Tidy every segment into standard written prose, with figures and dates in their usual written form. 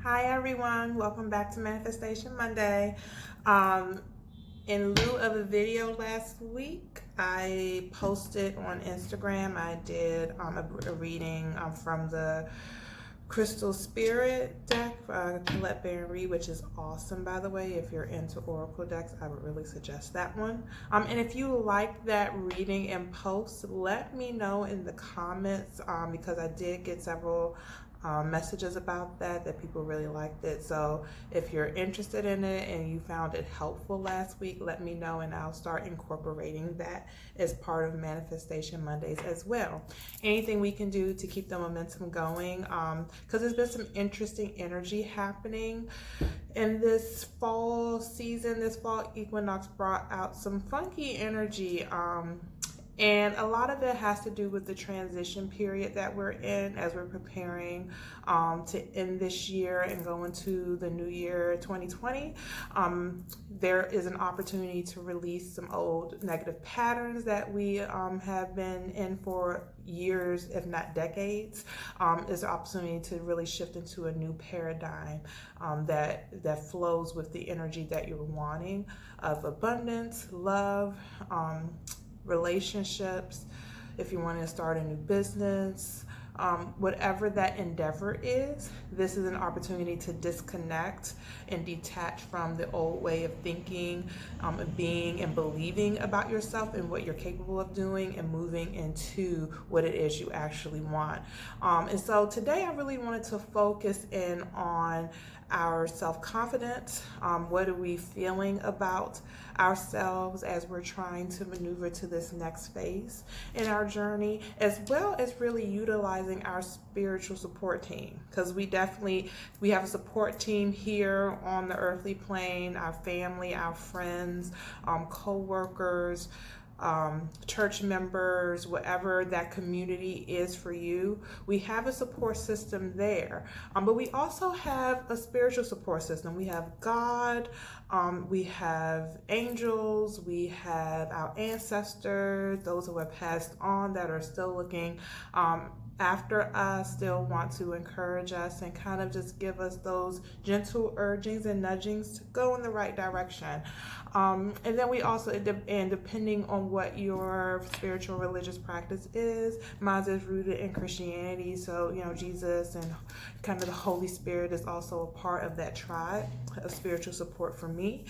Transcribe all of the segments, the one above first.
Hi everyone, welcome back to Manifestation Monday. Um, in lieu of a video last week, I posted on Instagram. I did a reading from the Crystal Spirit deck, Colette Baron Reed, which is awesome, by the way. If you're into Oracle decks, I would really suggest that one. And if you like that reading and post, let me know in the comments because I did get several messages about that people really liked it. So if you're interested in it and you found it helpful last week, let me know and I'll start incorporating that as part of Manifestation Mondays as well. Anything we can do to keep the momentum going, because there's been some interesting energy happening in this fall season. This fall equinox brought out some funky energy. And a lot of it has to do with the transition period that we're in as we're preparing to end this year and go into the new year 2020. There is an opportunity to release some old negative patterns that we have been in for years, if not decades. Is an opportunity to really shift into a new paradigm that flows with the energy that you're wanting of abundance, love, relationships, if you want to start a new business, whatever that endeavor is, this is an opportunity to disconnect and detach from the old way of thinking, being and believing about yourself and what you're capable of doing, and moving into what it is you actually want. And so today I really wanted to focus in on our self-confidence. What are we feeling about ourselves as we're trying to maneuver to this next phase in our journey, as well as really utilizing our spiritual support team, because we have a support team here on the earthly plane, our family, our friends, co-workers, church members, whatever that community is for you. We have a support system there, but we also have a spiritual support system. We have God, we have angels, we have our ancestors, those who have passed on that are still looking after us, still want to encourage us and kind of just give us those gentle urgings and nudgings to go in the right direction. And then we also, and depending on what your spiritual religious practice is, mine is rooted in Christianity. So, Jesus and kind of the Holy Spirit is also a part of that tribe of spiritual support for me.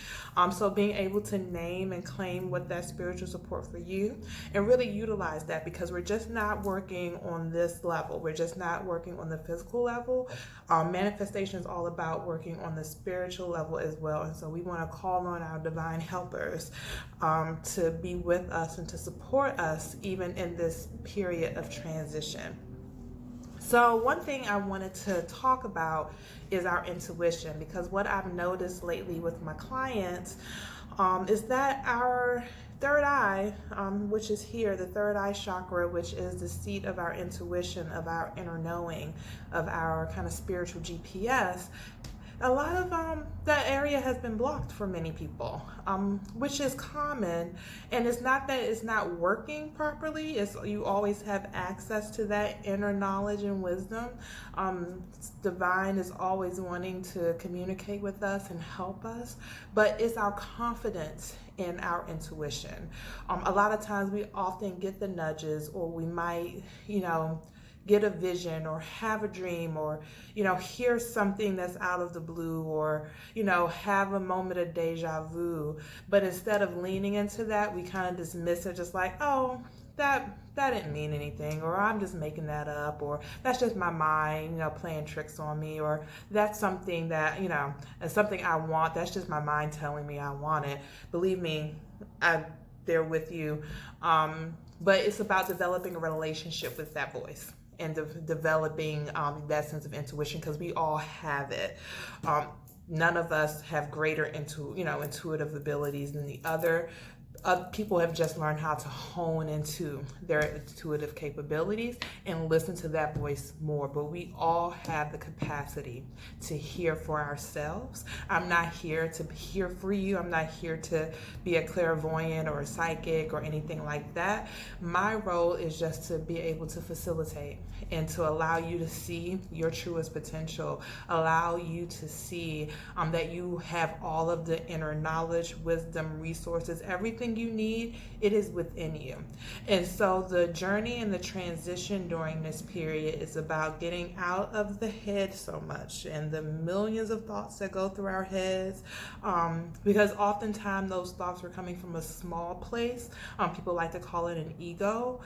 So being able to name and claim what that spiritual support for you and really utilize that, because we're just not working on this level. We're just not working on the physical level. Manifestation is all about working on the spiritual level as well. And so we want to call on our divine helpers to be with us and to support us even in this period of transition. So one thing I wanted to talk about is our intuition, because what I've noticed lately with my clients is that our third eye, which is here, the third eye chakra, which is the seat of our intuition, of our inner knowing, of our kind of spiritual GPS, a lot of that area has been blocked for many people, which is common. And it's not that it's not working properly. It's you always have access to that inner knowledge and wisdom. Divine is always wanting to communicate with us and help us, but it's our confidence in our intuition. A lot of times we often get the nudges, or we might, get a vision or have a dream, or hear something that's out of the blue, or have a moment of deja vu, but instead of leaning into that, we kind of dismiss it, just like, oh, that didn't mean anything, or I'm just making that up, or that's just my mind playing tricks on me, or that's something that is something I want, that's just my mind telling me I want it. Believe me, I'm there with you. But it's about developing a relationship with that voice and developing that sense of intuition, because we all have it. None of us have greater intuitive abilities than the other. people have just learned how to hone into their intuitive capabilities and listen to that voice more. But we all have the capacity to hear for ourselves. I'm not here to hear for you. I'm not here to be a clairvoyant or a psychic or anything like that. My role is just to be able to facilitate and to allow you to see your truest potential, allow you to see that you have all of the inner knowledge, wisdom, resources, everything you need, it is within you. And so the journey and the transition during this period is about getting out of the head so much and the millions of thoughts that go through our heads, because oftentimes those thoughts are coming from a small place. People like to call it an ego.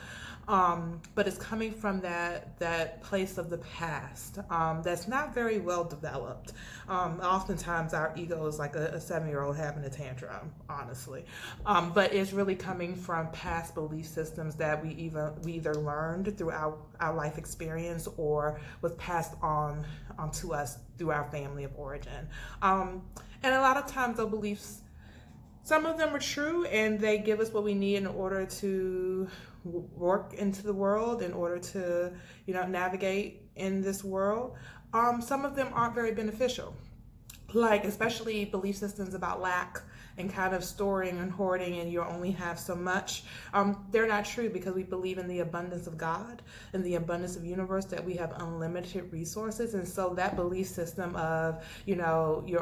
But it's coming from that place of the past that's not very well developed. Oftentimes our ego is like a 7-year-old having a tantrum, honestly. But it's really coming from past belief systems that we either learned through our life experience or was passed on to us through our family of origin. And a lot of times those beliefs, some of them are true and they give us what we need in order to work into the world, in order to, navigate in this world. Some of them aren't very beneficial, like especially belief systems about lack and kind of storing and hoarding and you only have so much. They're not true because we believe in the abundance of God and the abundance of universe, that we have unlimited resources. And so that belief system of, you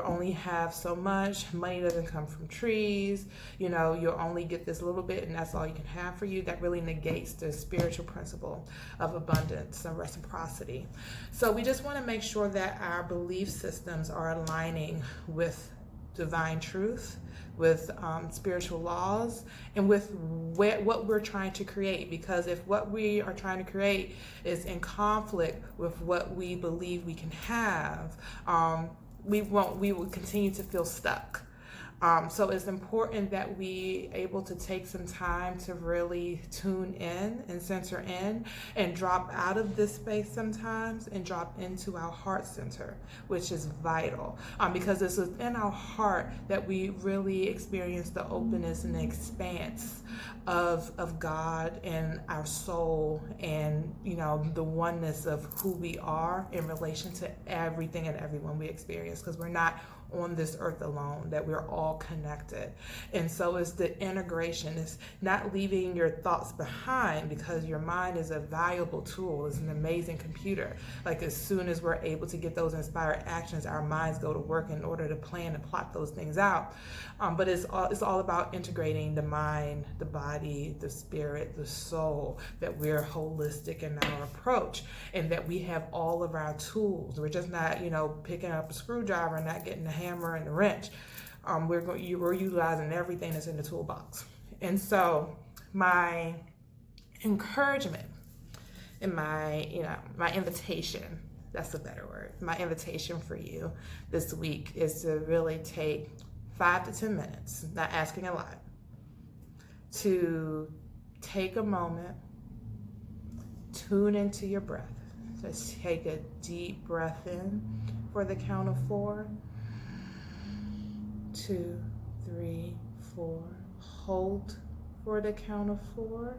only have so much, money doesn't come from trees, you'll only get this little bit and that's all you can have for you, that really negates the spiritual principle of abundance and reciprocity. So we just want to make sure that our belief systems are aligning with divine truth, with spiritual laws, and with what we're trying to create. Because if what we are trying to create is in conflict with what we believe we can have, we will continue to feel stuck. So it's important that we able to take some time to really tune in and center in and drop out of this space sometimes and drop into our heart center, which is vital, because it's within our heart that we really experience the openness and the expanse of God and our soul and, the oneness of who we are in relation to everything and everyone we experience, because we're not on this earth alone, that we're all connected. And so it's the integration. It's not leaving your thoughts behind, because your mind is a valuable tool. It's an amazing computer. Like as soon as we're able to get those inspired actions, our minds go to work in order to plan and plot those things out. But it's all about integrating the mind, the body, the spirit, the soul, that we're holistic in our approach and that we have all of our tools. We're just not, picking up a screwdriver and not getting the hammer and the wrench. We're utilizing everything that's in the toolbox. And so my encouragement and my invitation, that's a better word, my invitation for you this week is to really take 5 to 10 minutes, not asking a lot, to take a moment, tune into your breath. Just take a deep breath in for the count of 4. 2, 3, 4. Hold for the count of 4.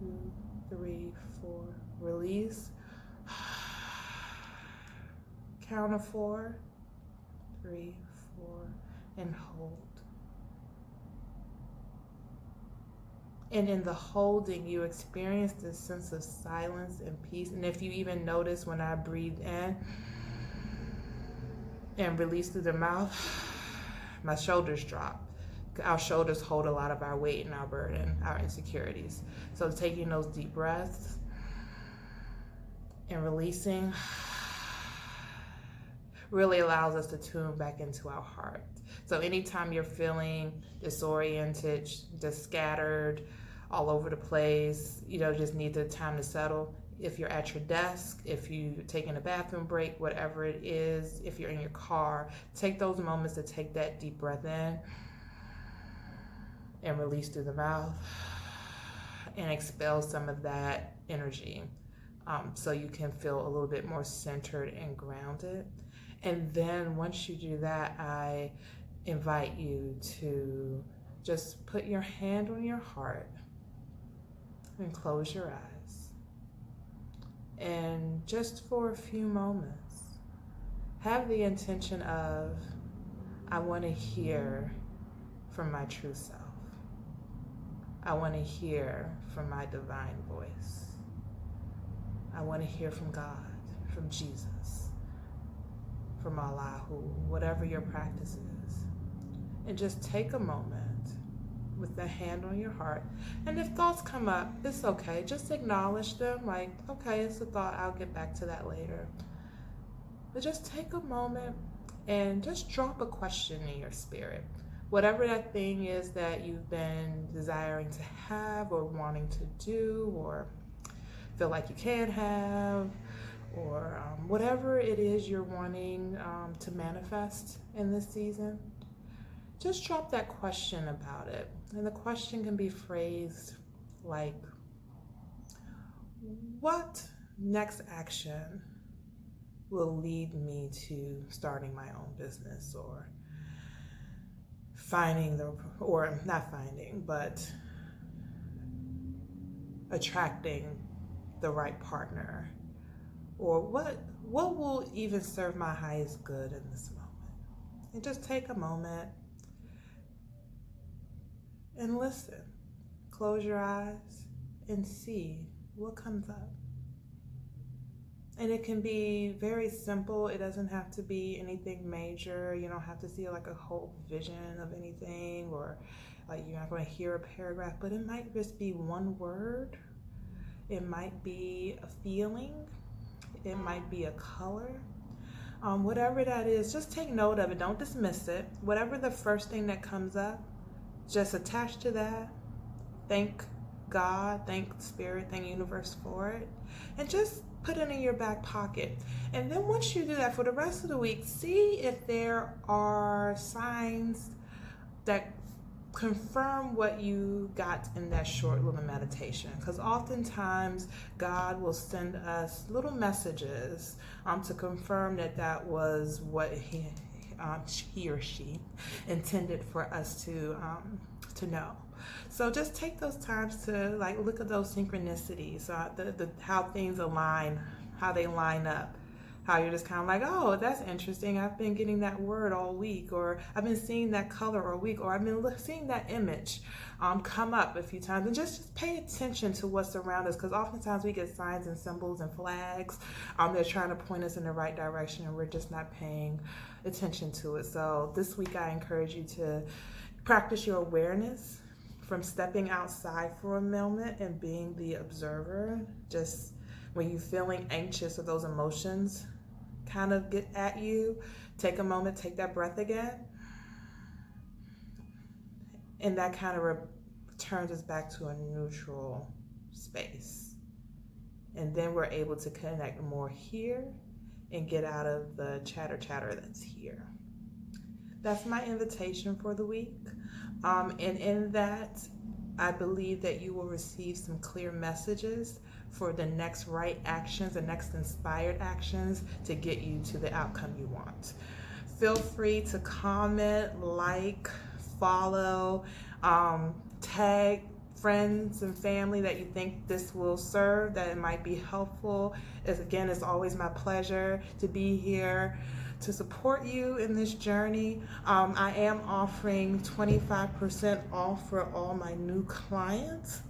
2, 3, 4. Release. Count of 4. 3, 4. And hold. And in the holding, you experience this sense of silence and peace. And if you even notice when I breathe in and release through the mouth, my shoulders drop. Our shoulders hold a lot of our weight and our burden, our insecurities. So taking those deep breaths and releasing really allows us to tune back into our heart. So anytime you're feeling disoriented, just scattered, all over the place, just need the time to settle. If you're at your desk, if you're taking a bathroom break, whatever it is, if you're in your car, take those moments to take that deep breath in and release through the mouth and expel some of that energy, so you can feel a little bit more centered and grounded. And then once you do that, I invite you to just put your hand on your heart and close your eyes. And just for a few moments, have the intention of, I want to hear from my true self. I want to hear from my divine voice. I want to hear from God, from Jesus, from Allah, whatever your practice is. And just take a moment with the hand on your heart. And if thoughts come up, it's okay. Just acknowledge them, like, okay, it's a thought, I'll get back to that later. But just take a moment and just drop a question in your spirit. Whatever that thing is that you've been desiring to have or wanting to do or feel like you can have, or whatever it is you're wanting to manifest in this season, just drop that question about it. And the question can be phrased like, what next action will lead me to starting my own business, or attracting the right partner, or what will even serve my highest good in this moment? And just take a moment and listen. Close your eyes and see what comes up. And it can be very simple. It doesn't have to be anything major. You don't have to see like a whole vision of anything, or like you're not going to hear a paragraph, but it might just be one word. It might be a feeling. It might be a color. Whatever that is, just take note of it. Don't dismiss it. Whatever the first thing that comes up, just attach to that. Thank God, thank Spirit, thank Universe for it. And just put it in your back pocket. And then once you do that for the rest of the week, see if there are signs that confirm what you got in that short little meditation. Because oftentimes God will send us little messages to confirm that was what he or she intended for us to know. So just take those times to like look at those synchronicities, how things align, how they line up, how you're just kind of like, oh, that's interesting. I've been getting that word all week, or I've been seeing that color all week, or I've been seeing that image come up a few times. And just pay attention to what's around us, because oftentimes we get signs and symbols and flags. They're trying to point us in the right direction, and we're just not paying attention to it. So this week I encourage you to practice your awareness from stepping outside for a moment and being the observer. Just when you're feeling anxious or those emotions kind of get at you, take a moment, take that breath again. And that kind of turns us back to a neutral space. And then we're able to connect more here and get out of the chatter that's here. That's my invitation for the week. And in that, I believe that you will receive some clear messages for the next right actions, the next inspired actions to get you to the outcome you want. Feel free to comment, like, follow, tag friends and family that you think this will serve, that it might be helpful. It's always my pleasure to be here to support you in this journey. I am offering 25% off for all my new clients,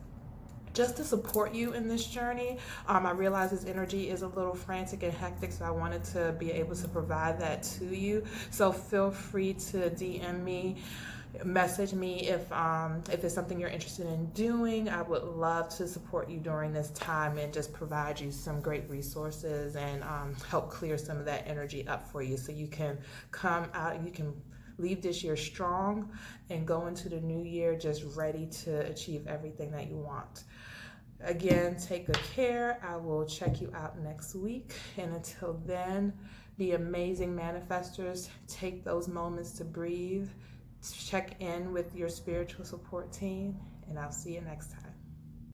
just to support you in this journey. I realize this energy is a little frantic and hectic, so I wanted to be able to provide that to you. So feel free to DM me, message me if it's something you're interested in doing. I would love to support you during this time and just provide you some great resources and help clear some of that energy up for you, so you can come out, you can leave this year strong and go into the new year just ready to achieve everything that you want. Again, take good care. I will check you out next week. And until then, be amazing manifestors. Take those moments to breathe. Check in with your spiritual support team. And I'll see you next time.